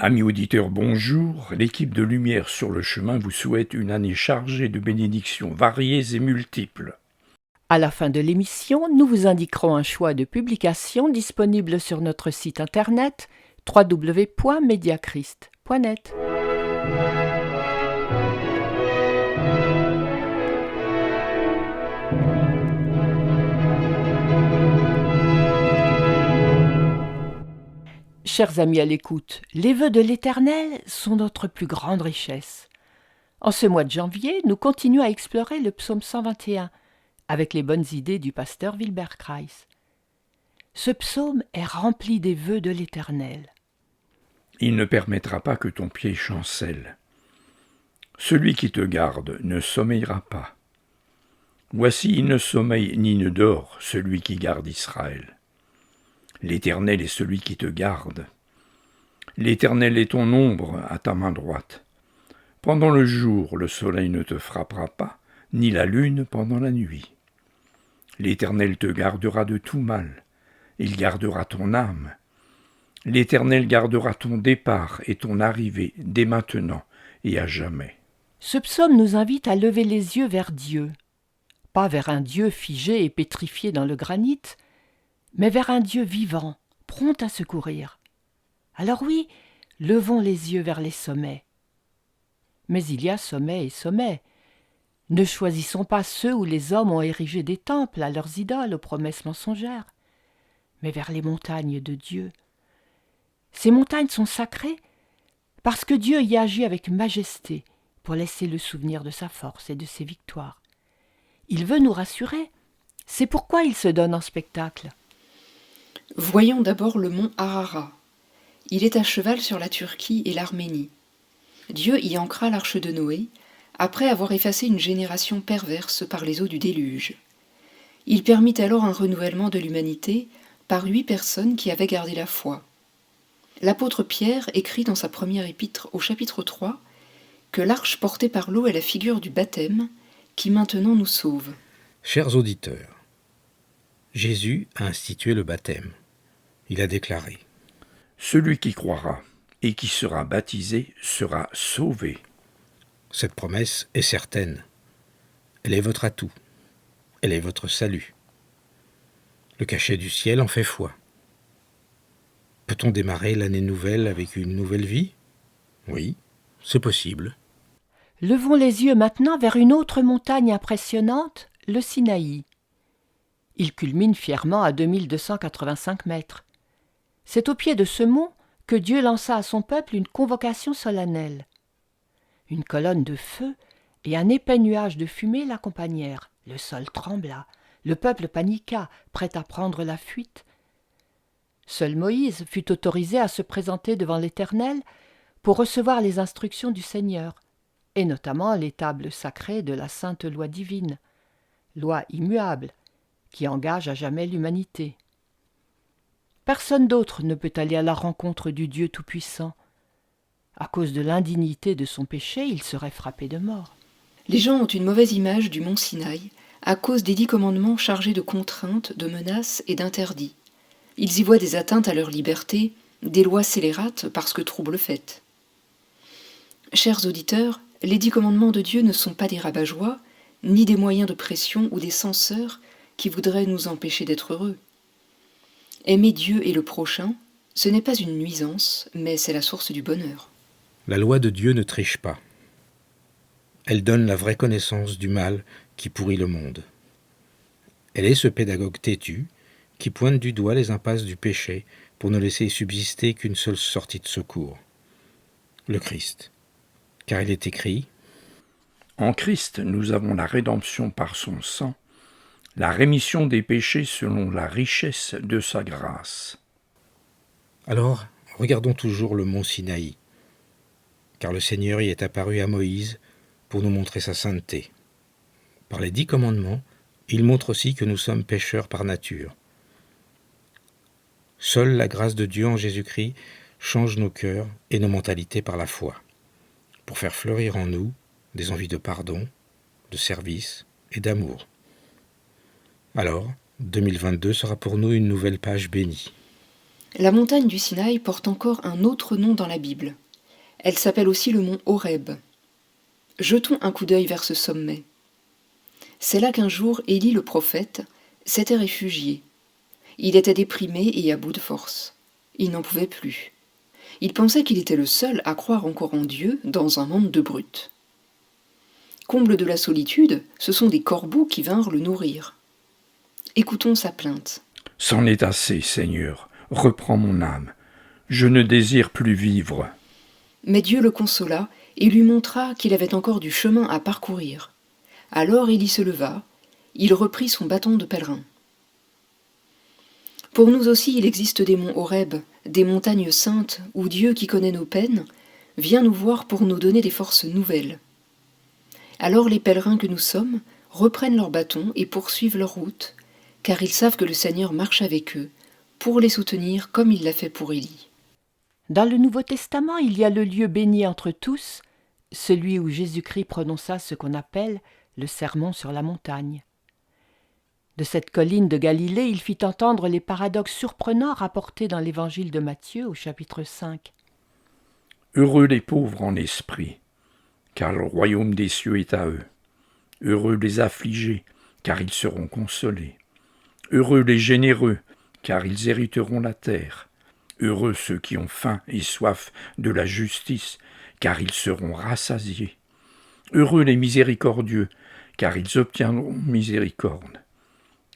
Amis auditeurs, bonjour. L'équipe de Lumière sur le chemin vous souhaite une année chargée de bénédictions variées et multiples. À la fin de l'émission, nous vous indiquerons un choix de publications disponibles sur notre site internet www.mediachrist.net. Chers amis à l'écoute, les vœux de l'Éternel sont notre plus grande richesse. En ce mois de janvier, nous continuons à explorer le psaume 121 avec les bonnes idées du pasteur Wilbert Kreis. Ce psaume est rempli des vœux de l'Éternel. Il ne permettra pas que ton pied chancelle. Celui qui te garde ne sommeillera pas. Voici, il ne sommeille ni ne dort, celui qui garde Israël. L'Éternel est celui qui te garde. L'Éternel est ton ombre à ta main droite. Pendant le jour, le soleil ne te frappera pas, ni la lune pendant la nuit. L'Éternel te gardera de tout mal. Il gardera ton âme. L'Éternel gardera ton départ et ton arrivée dès maintenant et à jamais. Ce psaume nous invite à lever les yeux vers Dieu, pas vers un Dieu figé et pétrifié dans le granit, mais vers un Dieu vivant, prompt à secourir. Alors oui, levons les yeux vers les sommets. Mais il y a sommet et sommet. Ne choisissons pas ceux où les hommes ont érigé des temples à leurs idoles aux promesses mensongères, mais vers les montagnes de Dieu. Ces montagnes sont sacrées parce que Dieu y agit avec majesté pour laisser le souvenir de sa force et de ses victoires. Il veut nous rassurer, c'est pourquoi il se donne en spectacle. Voyons d'abord le mont Ararat. Il est à cheval sur la Turquie et l'Arménie. Dieu y ancra l'arche de Noé, après avoir effacé une génération perverse par les eaux du déluge. Il permit alors un renouvellement de l'humanité par 8 personnes qui avaient gardé la foi. L'apôtre Pierre écrit dans sa première épître au chapitre 3 que l'arche portée par l'eau est la figure du baptême qui maintenant nous sauve. Chers auditeurs, Jésus a institué le baptême. Il a déclaré : Celui qui croira et qui sera baptisé sera sauvé. Cette promesse est certaine. Elle est votre atout. Elle est votre salut. Le cachet du ciel en fait foi. Peut-on démarrer l'année nouvelle avec une nouvelle vie ? Oui, c'est possible. Levons les yeux maintenant vers une autre montagne impressionnante, le Sinaï. Il culmine fièrement à 2285 mètres. C'est au pied de ce mont que Dieu lança à son peuple une convocation solennelle. Une colonne de feu et un épais nuage de fumée l'accompagnèrent. Le sol trembla, le peuple paniqua, prêt à prendre la fuite. Seul Moïse fut autorisé à se présenter devant l'Éternel pour recevoir les instructions du Seigneur, et notamment les tables sacrées de la sainte loi divine, loi immuable, qui engage à jamais l'humanité. Personne d'autre ne peut aller à la rencontre du Dieu Tout-Puissant. À cause de l'indignité de son péché, il serait frappé de mort. Les gens ont une mauvaise image du mont Sinaï à cause des 10 commandements chargés de contraintes, de menaces et d'interdits. Ils y voient des atteintes à leur liberté, des lois scélérates parce que trouble fait. Chers auditeurs, les 10 commandements de Dieu ne sont pas des rabat-joie, ni des moyens de pression ou des censeurs qui voudraient nous empêcher d'être heureux. Aimer Dieu et le prochain, ce n'est pas une nuisance, mais c'est la source du bonheur. La loi de Dieu ne triche pas. Elle donne la vraie connaissance du mal qui pourrit le monde. Elle est ce pédagogue têtu qui pointe du doigt les impasses du péché pour ne laisser subsister qu'une seule sortie de secours. Le Christ. Car il est écrit : En Christ, nous avons la rédemption par son sang, la rémission des péchés selon la richesse de sa grâce. Alors, regardons toujours le mont Sinaï, car le Seigneur y est apparu à Moïse pour nous montrer sa sainteté. Par les 10 commandements, il montre aussi que nous sommes pécheurs par nature. Seule la grâce de Dieu en Jésus-Christ change nos cœurs et nos mentalités par la foi, pour faire fleurir en nous des envies de pardon, de service et d'amour. Alors, 2022 sera pour nous une nouvelle page bénie. La montagne du Sinaï porte encore un autre nom dans la Bible. Elle s'appelle aussi le mont Horeb. Jetons un coup d'œil vers ce sommet. C'est là qu'un jour Élie le prophète s'était réfugié. Il était déprimé et à bout de force. Il n'en pouvait plus. Il pensait qu'il était le seul à croire encore en Dieu dans un monde de brutes. Comble de la solitude, ce sont des corbeaux qui vinrent le nourrir. Écoutons sa plainte. « C'en est assez, Seigneur, reprends mon âme. Je ne désire plus vivre. » Mais Dieu le consola et lui montra qu'il avait encore du chemin à parcourir. Alors Élie se leva, il reprit son bâton de pèlerin. Pour nous aussi, il existe des monts Horeb, des montagnes saintes où Dieu, qui connaît nos peines, vient nous voir pour nous donner des forces nouvelles. Alors les pèlerins que nous sommes reprennent leurs bâtons et poursuivent leur route, car ils savent que le Seigneur marche avec eux, pour les soutenir comme il l'a fait pour Élie. Dans le Nouveau Testament, il y a le lieu béni entre tous, celui où Jésus-Christ prononça ce qu'on appelle le sermon sur la montagne. De cette colline de Galilée, il fit entendre les paradoxes surprenants rapportés dans l'évangile de Matthieu au chapitre 5. Heureux les pauvres en esprit, car le royaume des cieux est à eux. Heureux les affligés, car ils seront consolés. Heureux les généreux, car ils hériteront la terre. Heureux ceux qui ont faim et soif de la justice, car ils seront rassasiés. Heureux les miséricordieux, car ils obtiendront miséricorde.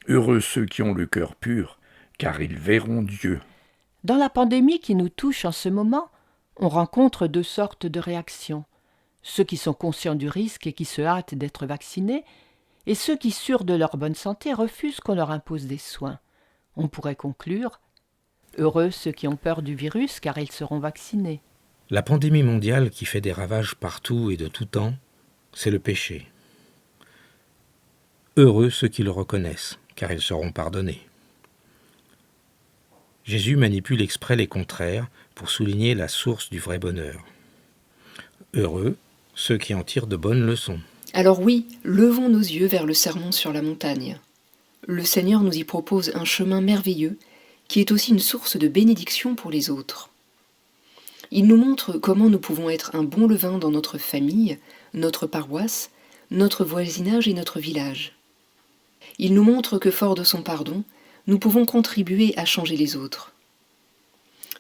Heureux ceux qui ont le cœur pur, car ils verront Dieu. Dans la pandémie qui nous touche en ce moment, on rencontre deux sortes de réactions. Ceux qui sont conscients du risque et qui se hâtent d'être vaccinés, et ceux qui, sûrs de leur bonne santé, refusent qu'on leur impose des soins. On pourrait conclure « Heureux ceux qui ont peur du virus, car ils seront vaccinés ». La pandémie mondiale qui fait des ravages partout et de tout temps, c'est le péché. Heureux ceux qui le reconnaissent, car ils seront pardonnés. Jésus manipule exprès les contraires pour souligner la source du vrai bonheur. Heureux ceux qui en tirent de bonnes leçons. Alors oui, levons nos yeux vers le sermon sur la montagne. Le Seigneur nous y propose un chemin merveilleux qui est aussi une source de bénédiction pour les autres. Il nous montre comment nous pouvons être un bon levain dans notre famille, notre paroisse, notre voisinage et notre village. Il nous montre que, fort de son pardon, nous pouvons contribuer à changer les autres.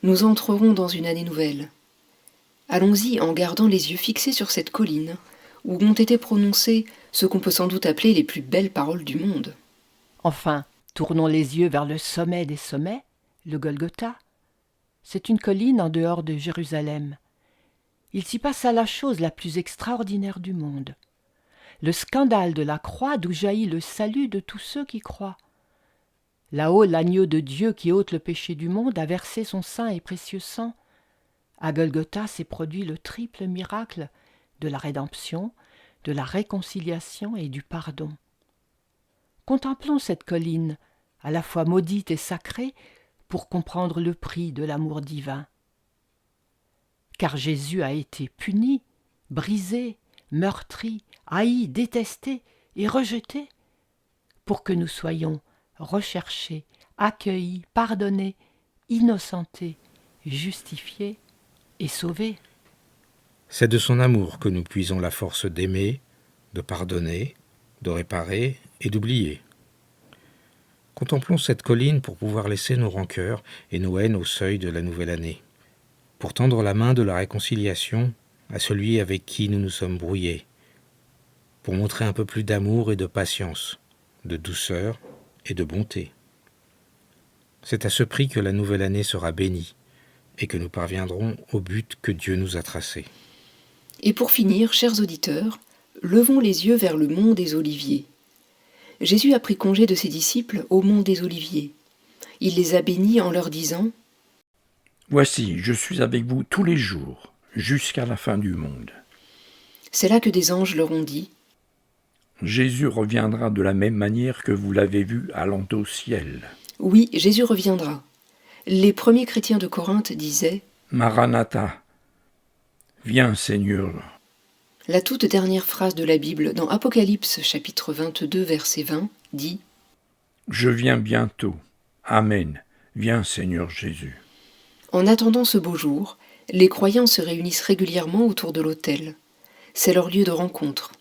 Nous entrerons dans une année nouvelle. Allons-y en gardant les yeux fixés sur cette colline, où ont été prononcées ce qu'on peut sans doute appeler les plus belles paroles du monde. Enfin, tournons les yeux vers le sommet des sommets, le Golgotha. C'est une colline en dehors de Jérusalem. Il s'y passa la chose la plus extraordinaire du monde. Le scandale de la croix d'où jaillit le salut de tous ceux qui croient. Là-haut, l'agneau de Dieu qui ôte le péché du monde a versé son saint et précieux sang. À Golgotha s'est produit le triple miracle de la rédemption, de la réconciliation et du pardon. Contemplons cette colline, à la fois maudite et sacrée, pour comprendre le prix de l'amour divin. Car Jésus a été puni, brisé, meurtri, haï, détesté et rejeté, pour que nous soyons recherchés, accueillis, pardonnés, innocentés, justifiés et sauvés. C'est de son amour que nous puisons la force d'aimer, de pardonner, de réparer et d'oublier. Contemplons cette colline pour pouvoir laisser nos rancœurs et nos haines au seuil de la nouvelle année, pour tendre la main de la réconciliation à celui avec qui nous nous sommes brouillés, pour montrer un peu plus d'amour et de patience, de douceur et de bonté. C'est à ce prix que la nouvelle année sera bénie et que nous parviendrons au but que Dieu nous a tracé. Et pour finir, chers auditeurs, levons les yeux vers le mont des Oliviers. Jésus a pris congé de ses disciples au mont des Oliviers. Il les a bénis en leur disant « Voici, je suis avec vous tous les jours, jusqu'à la fin du monde. » C'est là que des anges leur ont dit « Jésus reviendra de la même manière que vous l'avez vu allant au ciel. » Oui, Jésus reviendra. Les premiers chrétiens de Corinthe disaient « Maranatha, viens Seigneur. » La toute dernière phrase de la Bible dans Apocalypse chapitre 22 verset 20 dit « Je viens bientôt. Amen. Viens Seigneur Jésus. » En attendant ce beau jour, les croyants se réunissent régulièrement autour de l'autel. C'est leur lieu de rencontre.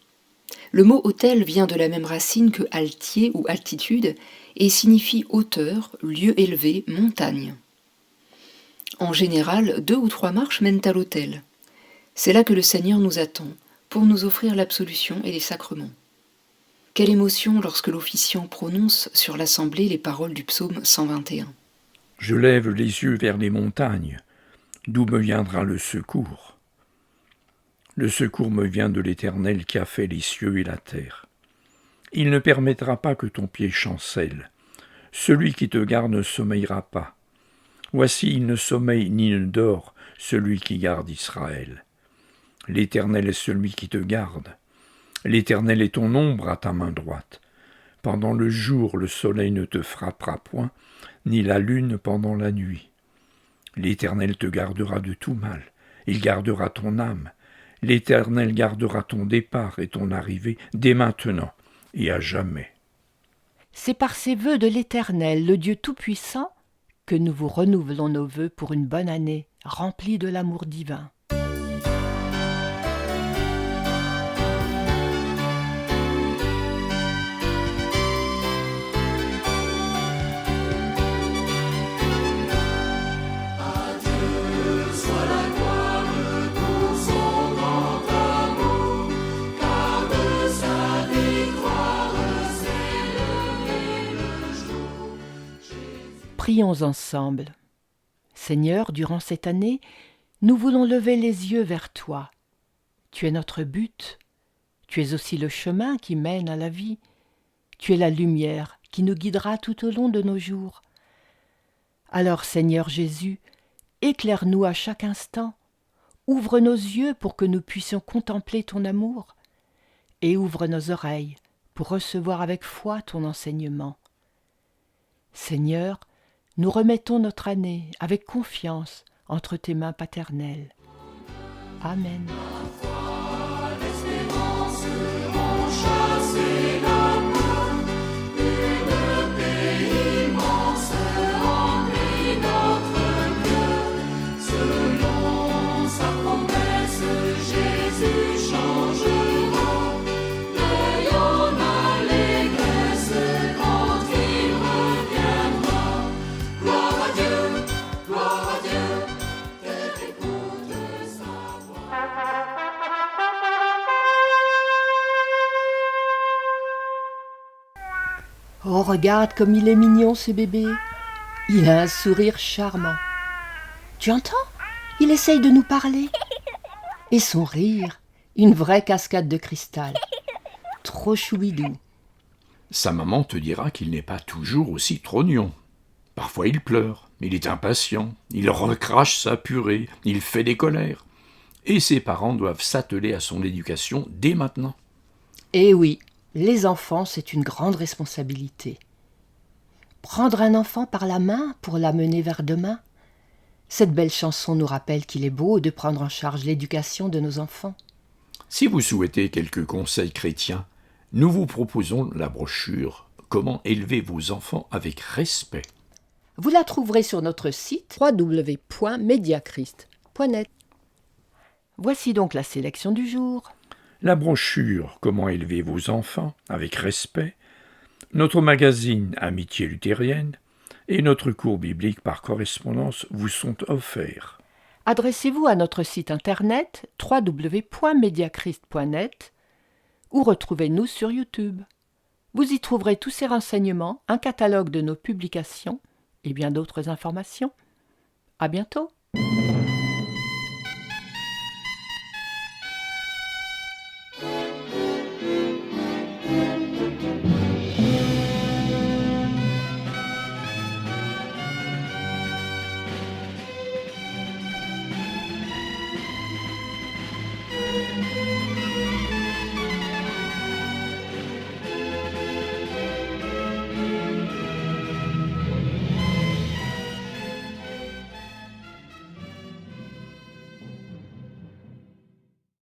Le mot autel vient de la même racine que altier ou altitude et signifie hauteur, lieu élevé, montagne. En général, 2 ou 3 marches mènent à l'autel. C'est là que le Seigneur nous attend pour nous offrir l'absolution et les sacrements. Quelle émotion lorsque l'officiant prononce sur l'assemblée les paroles du psaume 121. Je lève les yeux vers les montagnes, d'où me viendra le secours. Le secours me vient de l'Éternel qui a fait les cieux et la terre. Il ne permettra pas que ton pied chancelle. Celui qui te garde ne sommeillera pas. Voici, il ne sommeille ni ne dort, celui qui garde Israël. L'Éternel est celui qui te garde. L'Éternel est ton ombre à ta main droite. Pendant le jour, le soleil ne te frappera point, ni la lune pendant la nuit. L'Éternel te gardera de tout mal. Il gardera ton âme. L'Éternel gardera ton départ et ton arrivée dès maintenant et à jamais. C'est par ces vœux de l'Éternel, le Dieu Tout-Puissant, que nous vous renouvelons nos vœux pour une bonne année remplie de l'amour divin. Prions ensemble. Seigneur, durant cette année, nous voulons lever les yeux vers toi. Tu es notre but. Tu es aussi le chemin qui mène à la vie. Tu es la lumière qui nous guidera tout au long de nos jours. Alors, Seigneur Jésus, éclaire-nous à chaque instant. Ouvre nos yeux pour que nous puissions contempler ton amour. Et ouvre nos oreilles pour recevoir avec foi ton enseignement. Seigneur, nous remettons notre année avec confiance entre tes mains paternelles. Amen. Oh, regarde comme il est mignon, ce bébé. Il a un sourire charmant. Tu entends? Il essaye de nous parler. Et son rire, une vraie cascade de cristal. Trop choubidou. Sa maman te dira qu'il n'est pas toujours aussi trognon. Parfois il pleure, il est impatient, il recrache sa purée, il fait des colères. Et ses parents doivent s'atteler à son éducation dès maintenant. Eh oui, les enfants, c'est une grande responsabilité. Prendre un enfant par la main pour l'amener vers demain, cette belle chanson nous rappelle qu'il est beau de prendre en charge l'éducation de nos enfants. Si vous souhaitez quelques conseils chrétiens, nous vous proposons la brochure « Comment élever vos enfants avec respect ». Vous la trouverez sur notre site www.mediachrist.net. Voici donc la sélection du jour. La brochure « Comment élever vos enfants avec respect », notre magazine Amitié luthérienne et notre cours biblique par correspondance vous sont offerts. Adressez-vous à notre site internet www.mediachrist.net ou retrouvez-nous sur YouTube. Vous y trouverez tous ces renseignements, un catalogue de nos publications et bien d'autres informations. À bientôt!